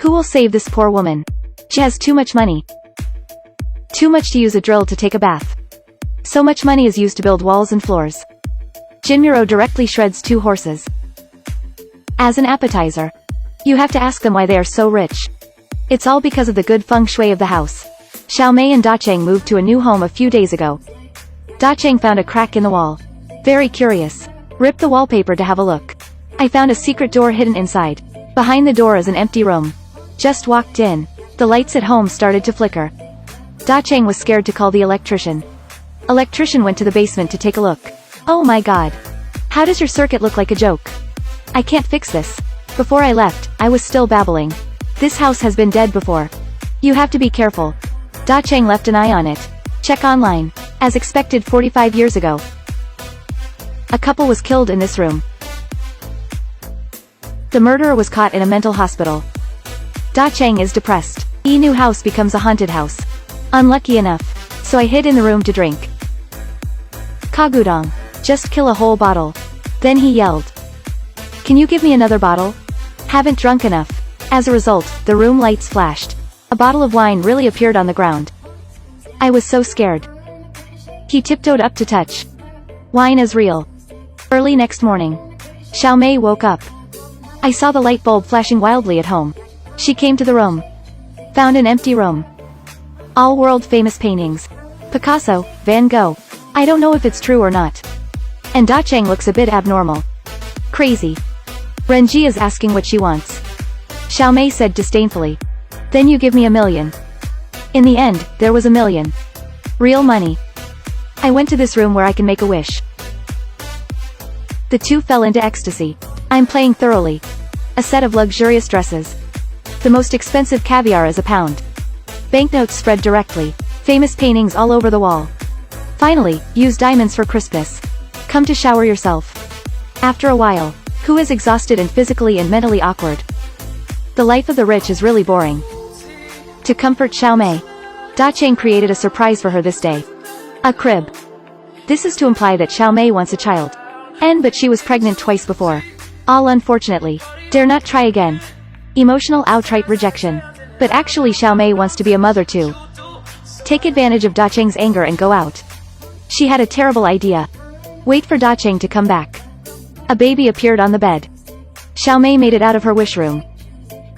Who will save this poor woman? She has too much money. Too much to use a drill to take a bath. So much money is used to build walls and floors. Jinmuro directly shreds 2 horses. As an appetizer. You have to ask them why they are so rich. It's all because of the good feng shui of the house. Xiaomei and Dacheng moved to a new home a few days ago. Dacheng found a crack in the wall. Very curious. Ripped the wallpaper to have a look. I found a secret door hidden inside. Behind the door is an empty room. Just walked in. The lights at home started to flicker. Dacheng was scared to call the electrician. Electrician went to the basement to take a look. Oh my god. How does your circuit look like a joke? I can't fix this. Before I left, I was still babbling. This house has been dead before. You have to be careful. Dacheng left an eye on it. Check online. As expected 45 years ago. A couple was killed in this room. The murderer was caught in a mental hospital. Dacheng is depressed. New house becomes a haunted house. Unlucky enough. So I hid in the room to drink. Kagudong. Just kill a whole bottle. Then he yelled. Can you give me another bottle? Haven't drunk enough. As a result, the room lights flashed. A bottle of wine really appeared on the ground. I was so scared. He tiptoed up to touch. Wine is real. Early next morning. Xiaomei woke up. I saw the light bulb flashing wildly at home. She came to the room. Found an empty room. All world-famous paintings. Picasso, Van Gogh. I don't know if it's true or not. And Dacheng looks a bit abnormal. Crazy. Renji is asking what she wants. Xiaomei said disdainfully. Then you give me $1 million. In the end, there was $1 million. Real money. I went to this room where I can make a wish. The two fell into ecstasy. I'm playing thoroughly. A set of luxurious dresses. The most expensive caviar is £1. Banknotes spread directly. Famous paintings all over the wall. Finally, use diamonds for crispness. Come to shower yourself. After a while. Who is exhausted and physically and mentally awkward? The life of the rich is really boring. To comfort Xiaomei, Dacheng created a surprise for her this day. A crib. This is to imply that Xiaomei wants a child. But she was pregnant twice before. All unfortunately. Dare not try again. Emotional outright rejection. But actually Xiaomei wants to be a mother too. Take advantage of Dacheng's anger and go out. She had a terrible idea. Wait for Dacheng to come back. A baby appeared on the bed. Xiaomei made it out of her wish room.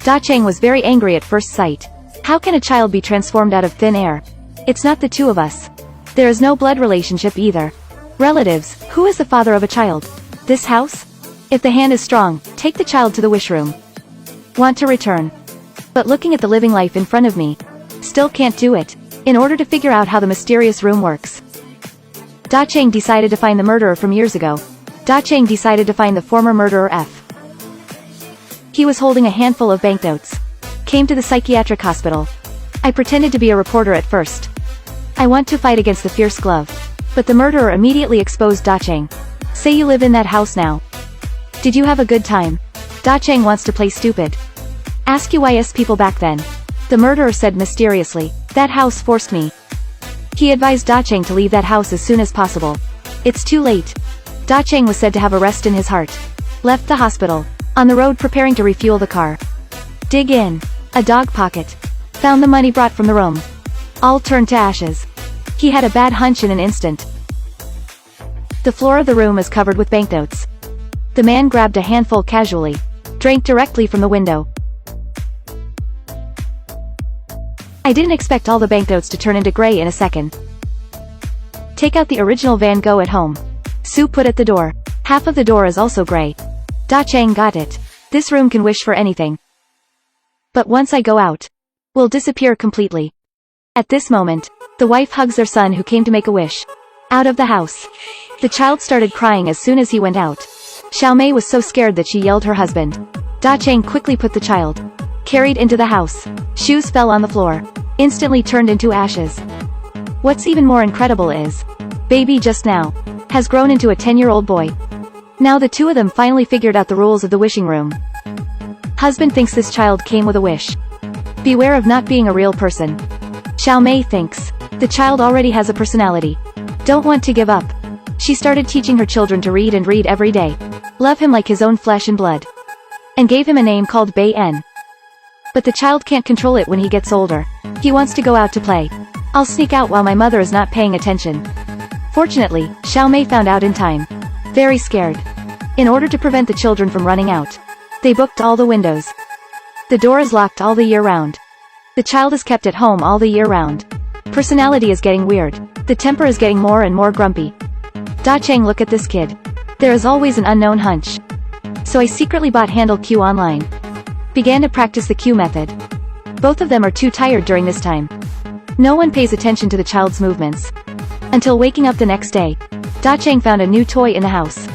Dacheng was very angry at first sight. How can a child be transformed out of thin air? It's not the two of us. There is no blood relationship either. Relatives, who is the father of a child? This house? If the hand is strong, take the child to the wish room. Want to return. But looking at the living life in front of me. Still can't do it. In order to figure out how the mysterious room works. Dacheng decided to find the murderer from years ago. Dacheng decided to find the former murderer F. He was holding a handful of banknotes. Came to the psychiatric hospital. I pretended to be a reporter at first. I want to fight against the fierce glove. But the murderer immediately exposed Dacheng. Say you live in that house now. Did you have a good time? Dacheng wants to play stupid. Ask UIS people back then. The murderer said mysteriously, that house forced me. He advised Dacheng to leave that house as soon as possible. It's too late. Dacheng was said to have a rest in his heart. Left the hospital. On the road preparing to refuel the car. Dig in. A dog pocket. Found the money brought from the room. All turned to ashes. He had a bad hunch in an instant. The floor of the room is covered with banknotes. The man grabbed a handful casually. Drank directly from the window. I didn't expect all the banknotes to turn into gray in a second. Take out the original Van Gogh at home. Sue put at the door. Half of the door is also gray. Dacheng got it. This room can wish for anything. But once I go out, will disappear completely. At this moment, the wife hugs their son who came to make a wish. Out of the house. The child started crying as soon as he went out. Xiaomei was so scared that she yelled her husband. Dacheng quickly put the child. Carried into the house. Shoes fell on the floor. Instantly turned into ashes. What's even more incredible is, baby just now, has grown into a 10-year-old boy. Now the two of them finally figured out the rules of the wishing room. Husband thinks this child came with a wish. Beware of not being a real person. Xiaomei thinks, the child already has a personality. Don't want to give up. She started teaching her children to read and read every day. Love him like his own flesh and blood. And gave him a name called Bei En. But the child can't control it when he gets older. He wants to go out to play. I'll sneak out while my mother is not paying attention. Fortunately, Xiao Mei found out in time. Very scared. In order to prevent the children from running out, they booked all the windows. The door is locked all the year round. The child is kept at home all the year round. Personality is getting weird. The temper is getting more and more grumpy. Da Chang, look at this kid. There is always an unknown hunch. So I secretly bought Handle Q online. Began to practice the Q method. Both of them are too tired during this time. No one pays attention to the child's movements. Until waking up the next day, Da Chang found a new toy in the house.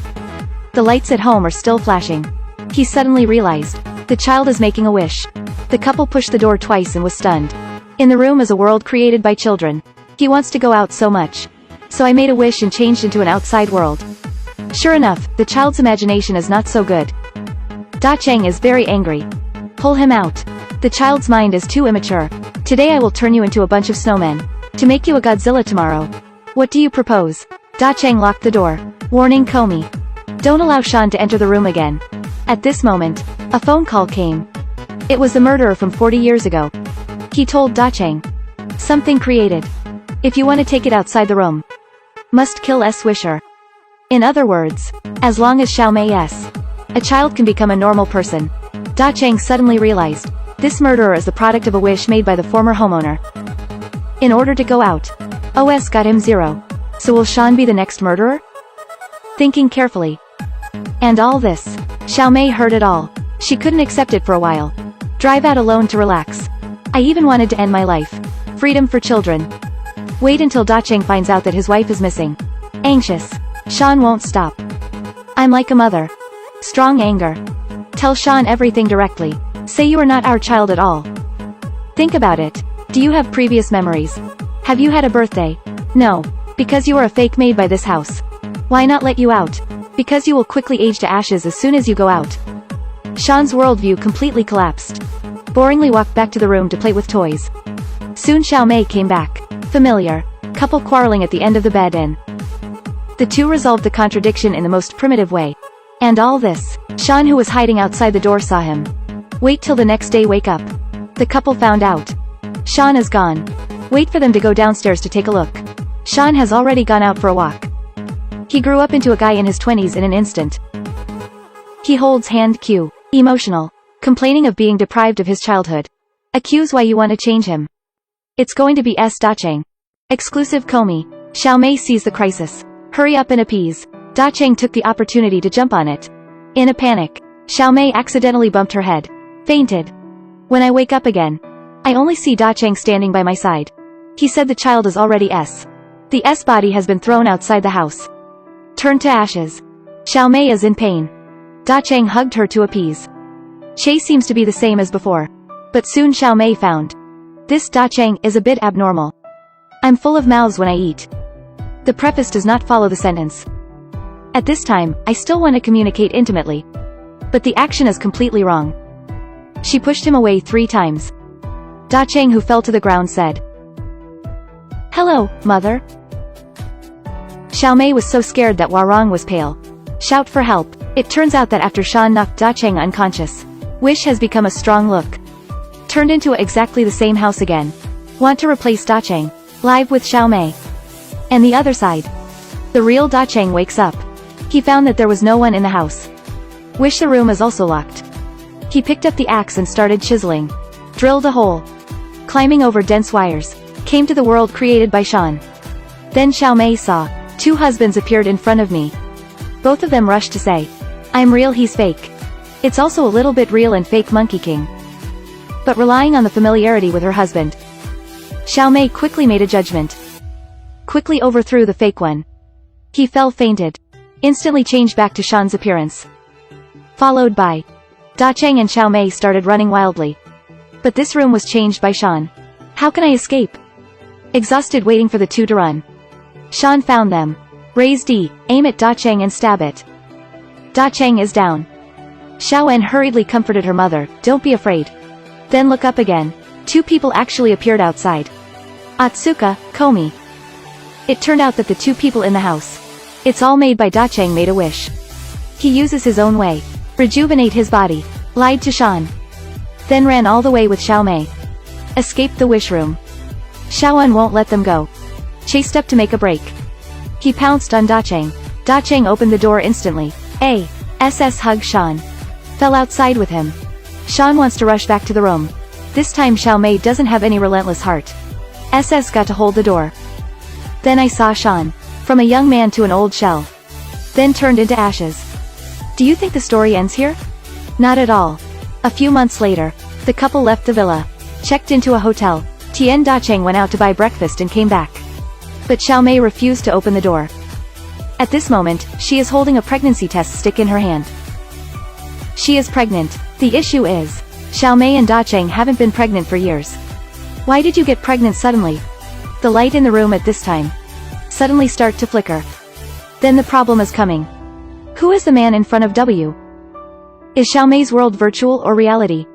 The lights at home are still flashing. He suddenly realized, the child is making a wish. The couple pushed the door twice and was stunned. In the room is a world created by children. He wants to go out so much. So I made a wish and changed into an outside world. Sure enough, the child's imagination is not so good. Da Chang is very angry. Pull him out. The child's mind is too immature. Today I will turn you into a bunch of snowmen. To make you a Godzilla tomorrow. What do you propose? Da Chang locked the door. Warning Komi. Don't allow Shan to enter the room again. At this moment, a phone call came. It was the murderer from 40 years ago. He told Da Chang. Something created. If you want to take it outside the room. Must kill S. Wisher. In other words, as long as Xiao Mei S. A child can become a normal person. Da Chang suddenly realized, this murderer is the product of a wish made by the former homeowner. In order to go out, OS got him 0. So will Shan be the next murderer? Thinking carefully. And all this. Xiao Mei heard it all. She couldn't accept it for a while. Drive out alone to relax. I even wanted to end my life. Freedom for children. Wait until Da Chang finds out that his wife is missing. Anxious. Shan won't stop. I'm like a mother. Strong anger. Tell Shan everything directly. Say you are not our child at all. Think about it. Do you have previous memories? Have you had a birthday? No. Because you are a fake made by this house. Why not let you out? Because you will quickly age to ashes as soon as you go out. Shan's worldview completely collapsed. Boringly walked back to the room to play with toys. Soon Xiao Mei came back. Familiar. Couple quarreling at the end of the bed and the two resolved the contradiction in the most primitive way. And all this, Shan, who was hiding outside the door, saw him. Wait till the next day, wake up. The couple found out. Shan is gone. Wait for them to go downstairs to take a look. Shan has already gone out for a walk. He grew up into a guy in his 20s in an instant. He holds hand Q. Emotional. Complaining of being deprived of his childhood. Accuse why you want to change him. It's going to be S. Da Chang. Exclusive Komi. Xiao Mei sees the crisis. Hurry up and appease. Da Chang took the opportunity to jump on it. In a panic, Xiao Mei accidentally bumped her head. Fainted. When I wake up again, I only see Da Chang standing by my side. He said the child is already S. The S body has been thrown outside the house. Turned to ashes. Xiao Mei is in pain. Da Chang hugged her to appease. Che seems to be the same as before. But soon Xiao Mei found. This Da Chang is a bit abnormal. I'm full of mouths when I eat. The preface does not follow the sentence. At this time, I still want to communicate intimately. But the action is completely wrong. She pushed him away 3 times. Da Chang, who fell to the ground, said, Hello, mother. Xiao Mei was so scared that Warong was pale. Shout for help. It turns out that after Shan knocked Da Chang unconscious, Wish has become a strong look. Turned into exactly the same house again. Want to replace Da Chang. Live with Xiao Mei. And the other side. The real Da Chang wakes up. He found that there was no one in the house. Wish the room is also locked. He picked up the axe and started chiseling. Drilled a hole. Climbing over dense wires. Came to the world created by Shan. Then Xiao Mei saw. 2 husbands appeared in front of me. Both of them rushed to say, I'm real, he's fake. It's also a little bit real and fake, Monkey King. But relying on the familiarity with her husband, Xiao Mei quickly made a judgment. Quickly overthrew the fake one. He fell fainted. Instantly changed back to Shan's appearance. Followed by Da Chang and Xiao Mei started running wildly. But this room was changed by Shan. How can I escape? Exhausted waiting for the 2 to run. Shan found them. Raise D, aim at Da Chang and stab it. Da Chang is down. Xiao En hurriedly comforted her mother, don't be afraid. Then look up again. 2 people actually appeared outside. Atsuka, Komi. It turned out that the 2 people in the house. It's all made by Da Chang made a wish. He uses his own way. Rejuvenate his body. Lied to Shan. Then ran all the way with Xiao Mei. Escaped the wish room. Xiaoan won't let them go. Chased up to make a break. He pounced on Dacheng. Dacheng opened the door instantly. SS hugged Shan. Fell outside with him. Shan wants to rush back to the room. This time Xiao Mei doesn't have any relentless heart. SS got to hold the door. Then I saw Shan. From a young man to an old shell. Then turned into ashes. Do you think the story ends here? Not at all. A few months later, the couple left the villa. Checked into a hotel. Tian Dacheng went out to buy breakfast and came back. But Xiao Mei refused to open the door. At this moment, she is holding a pregnancy test stick in her hand. She is pregnant. The issue is, Xiao Mei and Dacheng haven't been pregnant for years. Why did you get pregnant suddenly? The light in the room at this time suddenly start to flicker. Then the problem is coming. Who is the man in front of W? Is Xiao Mei's world virtual or reality?